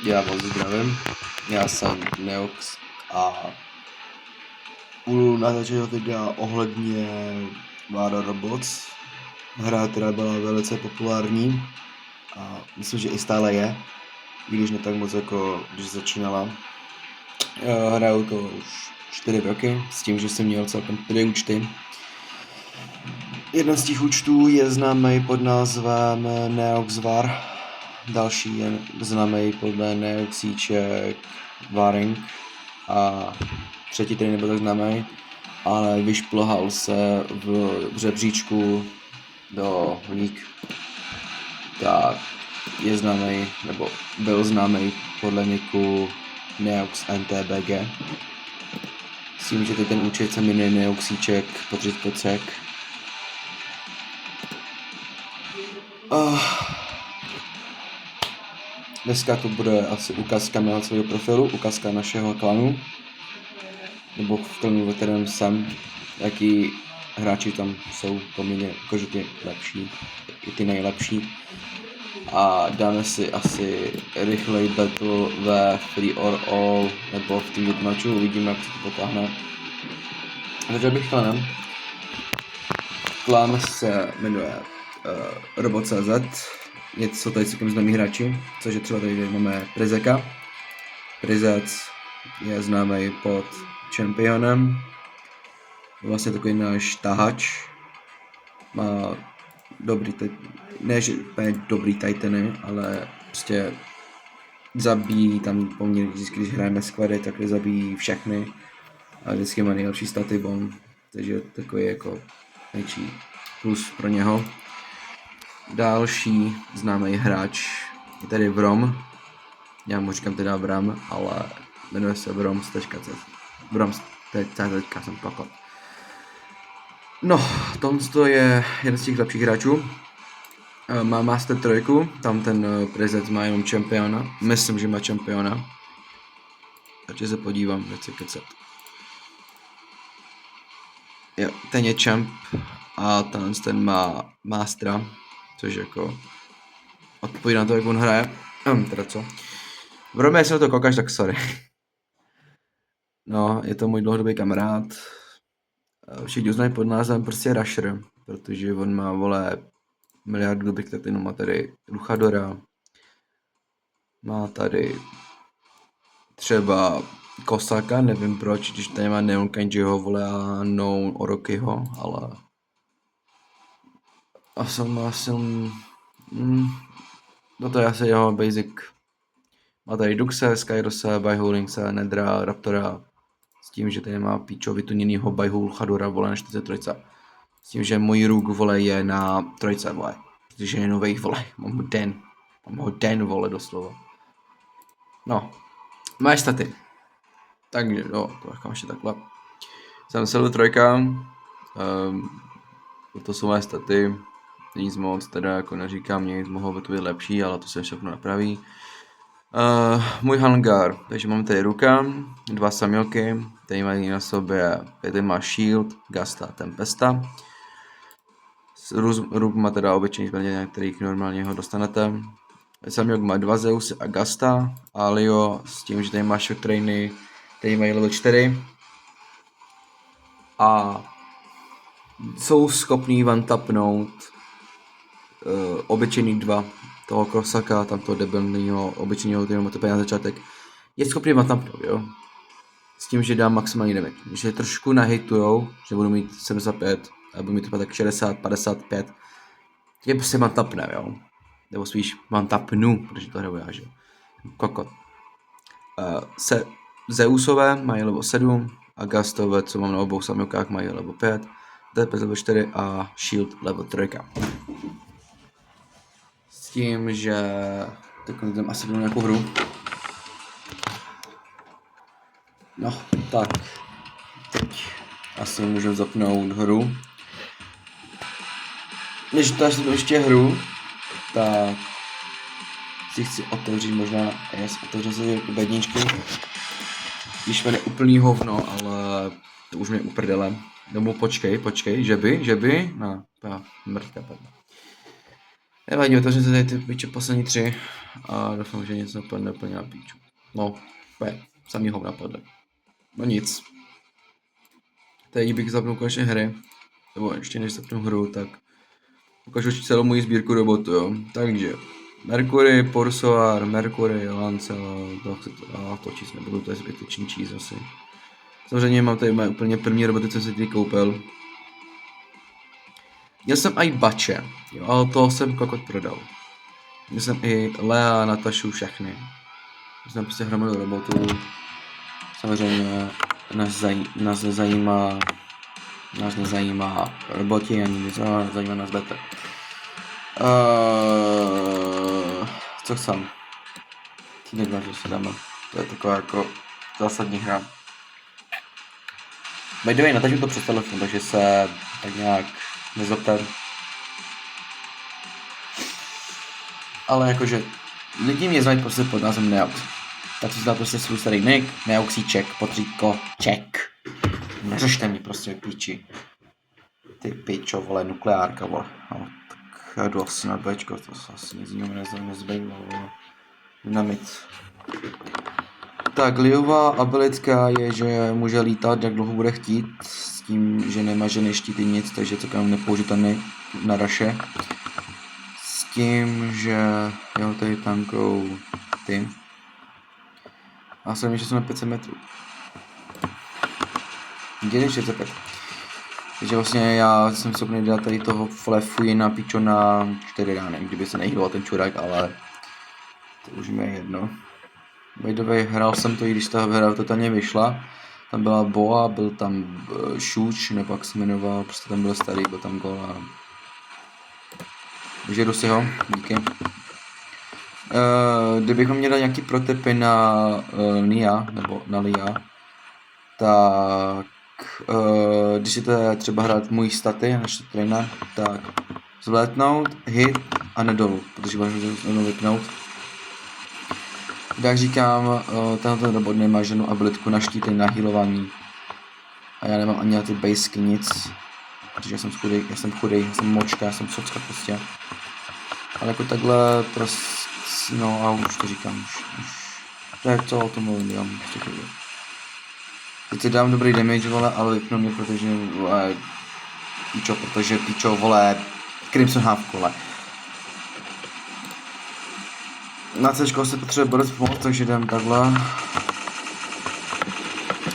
Já vás zdravím, já jsem Neox a budu natáčet videa ohledně War Robots. Hra, která byla velice populární a myslím, že i stále je, i když ne tak moc jako když začínala. Hraju to už 4 roky s tím, že jsem měl celkem 3 účty. Jeden z těch účtů je známý pod názvem Neox War, další je známý podle Neoxíček Waring a třetí tedy nebyl tak známý, ale vyšplhal se v žebříčku do League, tak je známý, nebo byl známý podle niku Neox NTBG. S tím, že ten účet se jmenuje Neoxíček _Pocek. Dneska to bude asi ukázka mého celého profilu, ukázka našeho klanu, nebo v klanu, ve kterém jsem, jaký hráči tam jsou poměrně okamžitě lepší, i ty nejlepší. A dáme si asi rychlej battle ve Free or All, nebo v Team Deathmatchu, uvidíme, jak se to potáhne. Začal bych klanem. Klan se jmenuje Robot.cz, jsou tady celkem známí hráči, což je třeba tady máme Prizeka. Prizec je známý pod Championem, vlastně takový náš tahač, má dobrý, ne že úplně dobrý titany, ale prostě zabíjí tam poměrně vždycky, když hrajeme squady, tak zabíjí všechny a vždycky má nejlepší staty bomb, takže takový jako největší plus pro něho. Další známý hráč je tady Vrom, já mu říkám teda Vram, ale jmenuje se Vroms.cz. Vroms.cz jsem papal. No, tohle je jeden z těch lepších hráčů. Má Master 3, tam ten prezec má jenom čempiona. Myslím, že má čempiona. Takže se podívám, nechci kecat. Jo, ten je champ a ten má Mastera, což jako odpovídá na to, jak on hraje. Teda co? V Romě, jestli na to koukáš, tak sorry. No, je to můj dlouhodobý kamarád. Všichni znají pod názvem prostě Rusher, protože on má, vole, miliardu dobrých tatinů, má tady Luchadora, má tady třeba Kosaka, nevím proč, když tady má Neon Kanjiho, vole, a No Orochiho, ale no to je asi jeho basic. Má tady Duxe, Skyrose, Byholingse, Nedra, Raptora, s tím, že tady má píčo vytuněnýho Byhul Luchadora, vole, na 43. S tím, že můj ruk, vole, je na 3, vole, protože je novej, vole, mám ho den, vole, doslova. No, máš staty. Takže, jo, to nechám ještě takhle. Jsem Silver 3, to jsou moje staty, nic moc, teda jako neříkám nic, mohlo by to být lepší, ale to se všechno napraví. Můj hangar, takže mám tady Ruka, 2 Samilky, tady mají na sobě, tady má Shield, Gasta, Tempesta. Ruk má teda obyčejný zbraně, na kterých normálně ho dostanete. Samilk má 2 Zeusy a Gasta, Alio s tím, že tady má Shock Trainy, tady mají level 4. A jsou schopní one-tapnout obyčejný 2 toho Krosaka, tamto debilního obyčejného, který máte na začátek, je schopný one-tapnout, jo. S tím, že dá maximální damage. Když je trošku nahitujou, že budu mít 75, a budu mít třeba tak 60, 55, je prostě one-tapne, jo. Nebo spíš one-tapnu, protože to hraju já, že jo. Kokot. Zeusové mají level 7 a Gastové, co mám na obou samilkách, mají level 5, DPS level 4 a Shield level 3. S tím, že tak tam asi budu nějakou hru. No, tak. Teď asi můžu zapnout hru. Než to asi ještě hru, tak si chci otevřít možná, otevřu si bedničky. Když mě úplný hovno, ale to už mě uprdele. Domů počkej, že by, no, mrtka padla. Nevadí, otevřu se tady ty piče poslední 3 a doufám, že nic napadne úplně na píču. No, samý ho napadne. No nic. Teď bych zapnul konečně hry, nebo ještě než zapnu hru, tak ukážu celou moji sbírku robotů, jo. Takže Mercury, Pursuar, Mercury, Lancelot, to číst nebudu, to je zbytečný číst asi. Samozřejmě mám tady úplně první roboty, co jsem si koupil. Měl jsem i Bače, jo, ale to jsem kokot prodal. Měl jsem i Lea, Natašu, všechny. Měl jsem prostě hromadu robotů. Samozřejmě nás nezajímá roboti ani nic, zajímá nás beta. Co chcem? Týden že si dáme. To je taková jako zásadní hra. By the way, natažím to přes telefon, takže se tak nějak nezapter. Ale jakože lidi mě znají prostě pod názvem Neaux. Tak si dá prostě svůj starý nick, Neauxíček, potřítko, ček. Neřešte mě prostě píči. Ty pičo, vole, nukleárka, vole. No, tak já jdu asi na Bčko, to se asi nic jiného nezbývá, vole. Dynamit. Tak, Liová abilitka je, že může lítat, jak dlouho bude chtít, s tím, že nemá ženy štíty nic, takže celkem nepoužitelný na raše. S tím, že jeho tady tankou ty. A jsem že jsou na 500 metrů. Dělej 45. Takže vlastně já jsem schopný dát tady toho flefuji na pičo na 4 rány, kdyby se nehýbal ten čurák, ale to už mi je jedno. By the way, hrál jsem to, i když ta hra totálně vyšla. Tam byla Boa, byl tam Šuč, nebo jak se jmenoval, prostě tam byl starý, byl tam gol a... Vyžeru si ho, díky. Kdybychom měli nějaký protipy na Nia, nebo na Lia, tak když si to třeba hrát můj staty, naše trainer, tak zvlétnout, hit a nedolu, protože můžu to vypnout. Jak říkám, tenhle robot nemá žádnou abilitku na štíty, na healování. A já nemám ani na ty basky nic. Protože já jsem chudej, já jsem močka, já jsem socka prostě. Ale jako takhle prostě, no a už to říkám, už. To je co o tom mluvím, já prostě chvíli. Teď si dám dobrý damage, vole, ale vypnu mě, protože, vole, pičo, vole, Crimson Half, vole. Na C se potřebuje borec pomoct, takže jdem takhle.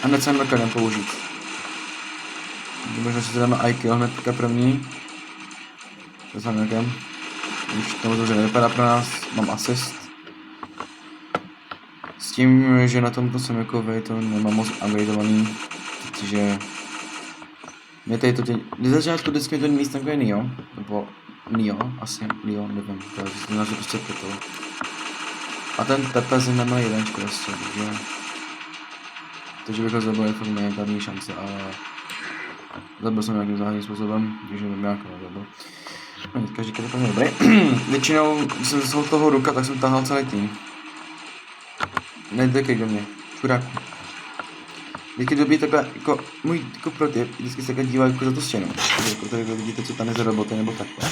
A hned jsem jdem použít. Možná, že si dáme iKill hnedka první. To jsem jakém. Už to že nevypadá pro nás, mám assist. S tím, že na tomto jsem jako to nemám moc upgradeovaný. Takže... Mě tady to když začátku vždycky to míst takové Nio, nebo Nio, asi Nio, nevím, to je prostě to. A ten Pepez nemá jeden prostě, takže bych ho zabil, fakt není žádný šance, ale zabil jsem nějakým záhadným způsobem, takže nevím jak ho zabil. No, každý je to dobrý. Většinou, když jsem zasal toho ruka, tak jsem tahal celý tým. Nejdekej do mě, čuráku. Vždycky dobí takhle, jako můj jako protip, vždycky se takhle dívá jako za tu stěnu. Jako tady vidíte, co tam je za roboty, nebo takhle.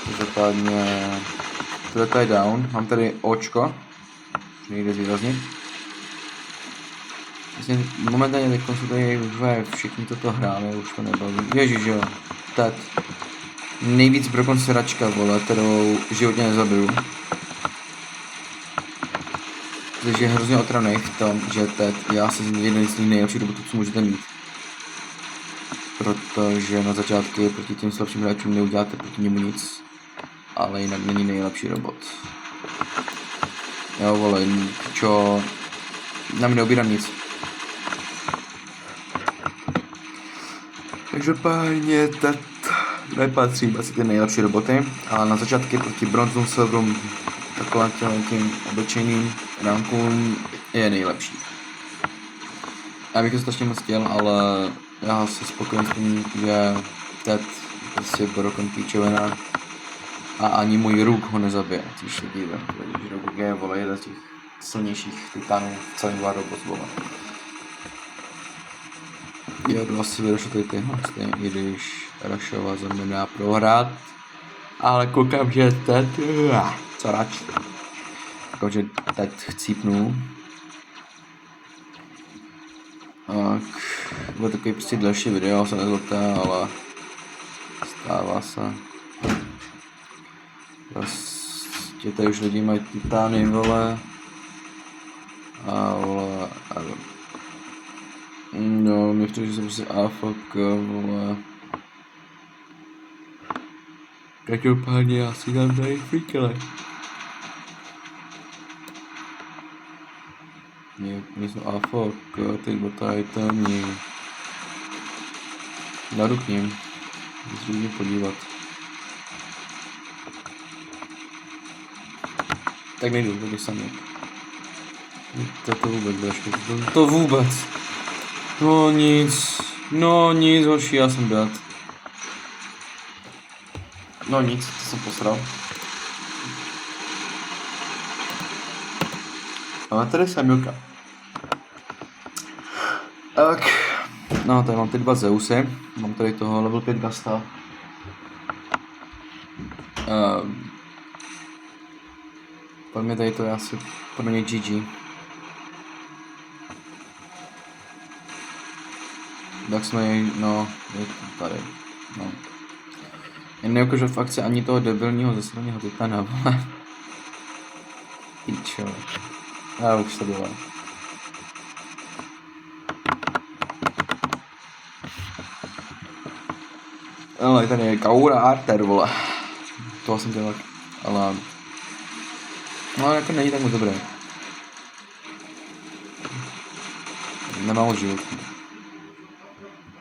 Každopádně... Tohle je down, mám tady Očko, nejde zvýraznit. Vlastně momentálně teď jsou tady všichni toto hráli, už to nebaví. Ježiš jo, Ted. Nejvíc broken sračka, vole, kterou životně nezabiju. Takže je hrozně otravnej v tom, že Ted je asi jeden z nejlepších robotů, co můžete mít. Protože na začátku proti těm slabším hráčům neuděláte proti němu nic. Ale jinak není nejlepší robot. Jo vole, čo... Na mě neobírám nic. Každopádně Ted nepatří asi ty nejlepší roboty, ale na začátku proti bronzům, silverům, takovým tím obyčejným ránkům je nejlepší. Já bych to strašně moc chtěl, ale já se spokojím s tím, že Ted prostě broken píčovina. A ani můj Ruk ho nezabije, což se díve, protože Ruk je, vole, jeden z těch silnějších titánů v celém Warrobots, vole. Já jdu asi vyrušit tady tyhle, i když Rushova znamená prohrát Ale koukám, že teď... Co radši? Takže teď chcípnu. Tak, bude takový prostě delší video, se nezlobte, ale stává se. Prostě tady už lidi mají titány, vole. A vole, no, mě v tom, že jsem prostě AFK, vole. Každopádně já si dám tady frikele. Mě jsou AFK, ty tady to ní. Jdu k ním. Musím mě podívat. Tak nejdu, taky sami. To vůbec bude špatně. To vůbec. No nic, horší, já jsem dead. No nic, to jsem posral. Ale tady jsem Milka. Tak. No, tady mám ty 2 Zeusy. Mám tady toho level 5 Gasta. Pro mě tady to je asi pro mě GG. Tak jsme, no, je to tady, no. Jen neukážu v akci ani toho debilního zasraného titana, vole. Pičo. Já už to dělám. Ale tady je Kaura Arter, vole. Toho jsem dělal, ale... No, jako není tak moc dobré. Nemám život.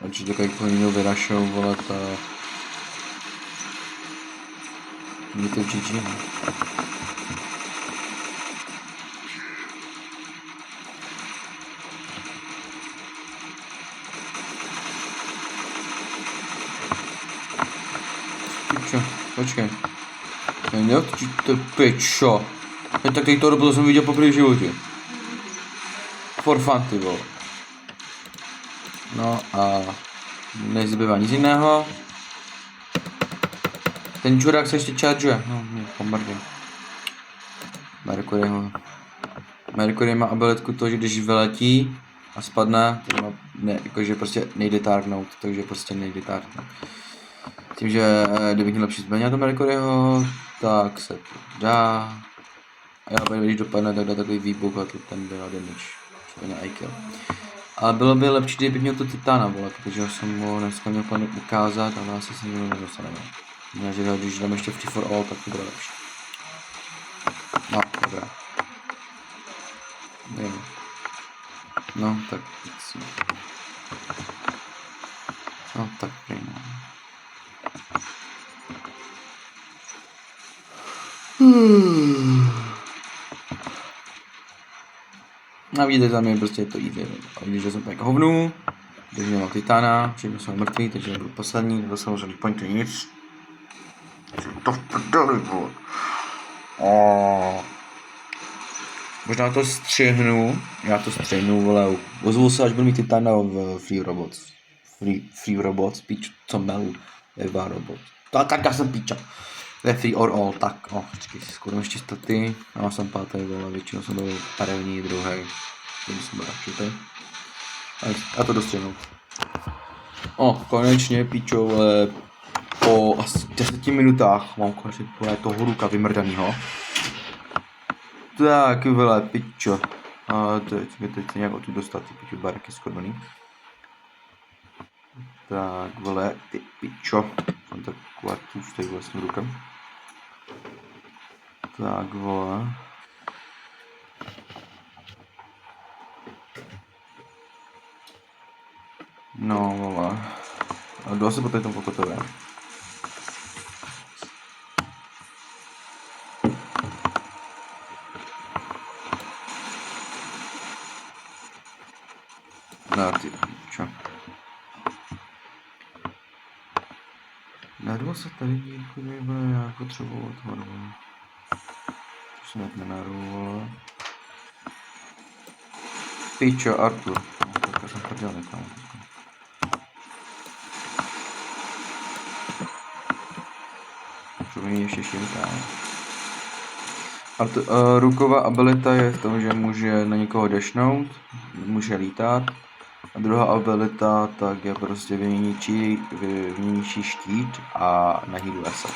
Určitě takový někdo vyrašel, vole, ta... Je to GG. Pičo, počkej. Jak ti to pičo? Tak tady to robil jsem viděl poprvé v životě. For fun, ty vole. No a... nezbývá nic jiného. Ten čurák se ještě chargeuje. No, pomrdě. Mercury má abilitku to, že když vyletí a spadne, tak má, ne, jakože prostě nejde targnout, takže prostě nejde targnout. Tím, že kdybych měl lepší zbraně do Mercuryho, tak se to dá. A já když dopadne, tak dá takový výbuch a to ten dá damage. Případně I-kill. Ale bylo by lepší, kdybych měl to Titána, vole, protože jsem ho dneska měl plně ukázat, ale asi se nikdo nedostaneme. Že když dám ještě free for all, tak to bude lepší. No, dobrá. Nevím. No, tak no, tak prýma. A vidíte, tam je prostě to easy. A když jsem tak hovnu, když nemám Titána, všechno jsou mrtví, takže nebudu poslední, nebyl jsem žádný pointy nic. To v prdeli, vole. Možná to střihnu, já to střihnu, vole. Ozvu se, až budu mít Titána v Free Robots. Free Robots, píč, co melu, Eva Robot. Tak já jsem píča. Ve Free or All, tak, počkej, si skoro ještě staty. Já jsem pátý, vole, většinou jsem byl první, druhý. Tím jsem byl radši. A to dostřihnu. Konečně, píčo, vole. Po asi 10 minutách mám konečně toho hluka vymrdanýho. Tak, vole, pičo. A teď se nějak odtud dostat, ty pičo, barky skorbený. Tak, vole, ty pičo. Mám taková tu stojí vlastním rukem. Tak, vole. No, vole. A jdu asi po tady tomu pokotové. No, ty pičo. Narval se tady dílku, nebude já potřebovat horvu. To se hned nenarval. Pičo, Artur. No, tak jsem chodil nekam. mě ještě šimká. Ruková abilita je v tom, že může na někoho dešnout, může lítat. A druhá abilita tak je prostě vyměníčí štít a nahýluje se.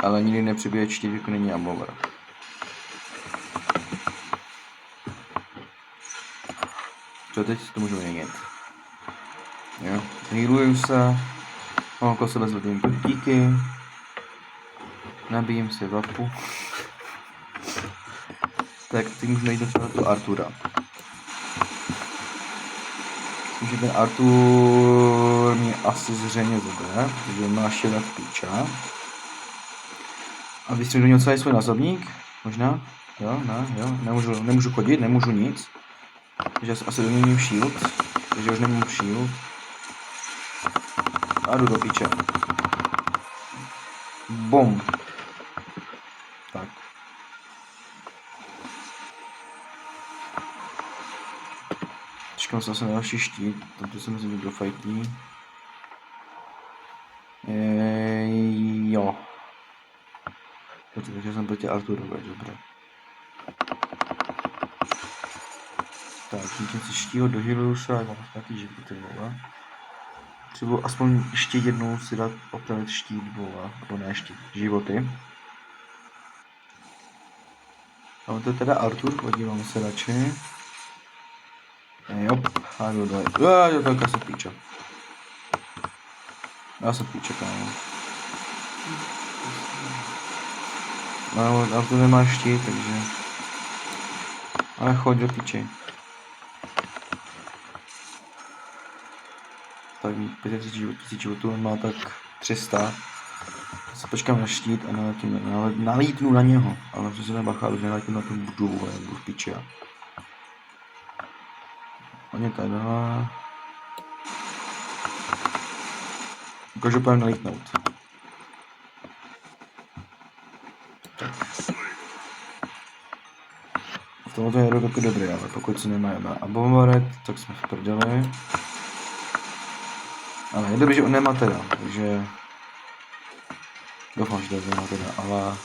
Ale nikdy nepřibije štít, jako není Amover. Co teď to můžu měnit? Jo, healuju se, mám okolo sebe zvedím díky, nabijím si vapu. Tak teď můžu najít třeba tu Artura. Myslím, že ten Artur mě asi zřejmě zabere, protože má štědat píča. A vystřelím do něho celý svůj násobník, možná? Jo, ne, jo, nemůžu chodit, nemůžu nic. Takže asi doměním shield, takže už nemám shield. A jdu do píče. Bom. Tak. Čekám se asi na další štít, tamto se myslím, že do fightí. Jo. Takže jsem proti Arturovi, dobré. Tak, zničím si štího, dohealuju se a mám nějaký životy, vole. Třeba aspoň ještě jednou si dát opravit štít, vole, nebo ne štít, životy. Ale to je teda Artur, podívám se radši. Jop, a jdu dole. Jo, tak já jsem píča. Já jsem píča, kámo. No, Artur nemá štít, takže... Ale choď do píči. Tak 5000 životů, má tak 300. Se počkám na štít a nalítnu na něho. Ale to se nebacha, že nalítnu na tu budovu, ale budu v píči. On je tady dole. Ukážu pojďme nalítnout. Tak. V tomto je taky dobrý, ale pokud si nemáme Abomaret, tak jsme v prdeli. Ale je dobrý, že on nemá teda, takže... Doufám, že to nemá teda, ale...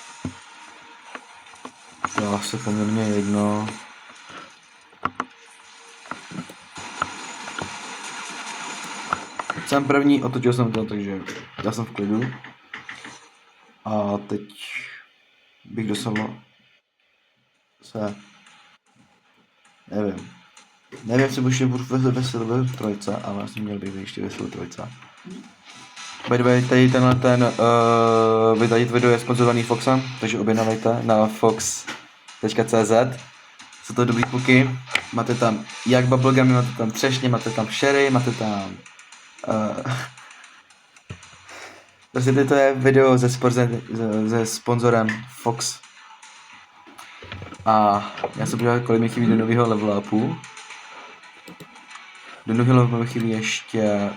To je asi poměrně jedno. Jsem první, otočil jsem to, takže já jsem v klidu. A teď bych dosáhl se... Nevím. Nevím, jestli ještě budu ve Silver trojce, ale asi měl bych ještě ve Silver trojce. By the way, tady video je sponzorovaný Foxem, takže objednávejte na fox.cz. Jsou to dobrý puky, máte tam jak bubblegamy, máte tam třešně, máte tam sherry, máte tam... Prostě to je video se sponzorem Fox. A já se podívám, kolik mi chybí do nového level upu. Do nového levelu mi chybí ještě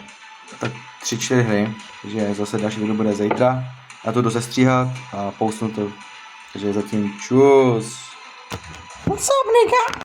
tak 3-4 hry, takže zase další video bude zítra. Já to jdu sestříhat a postnu to, takže zatím čus. What's up, nigga?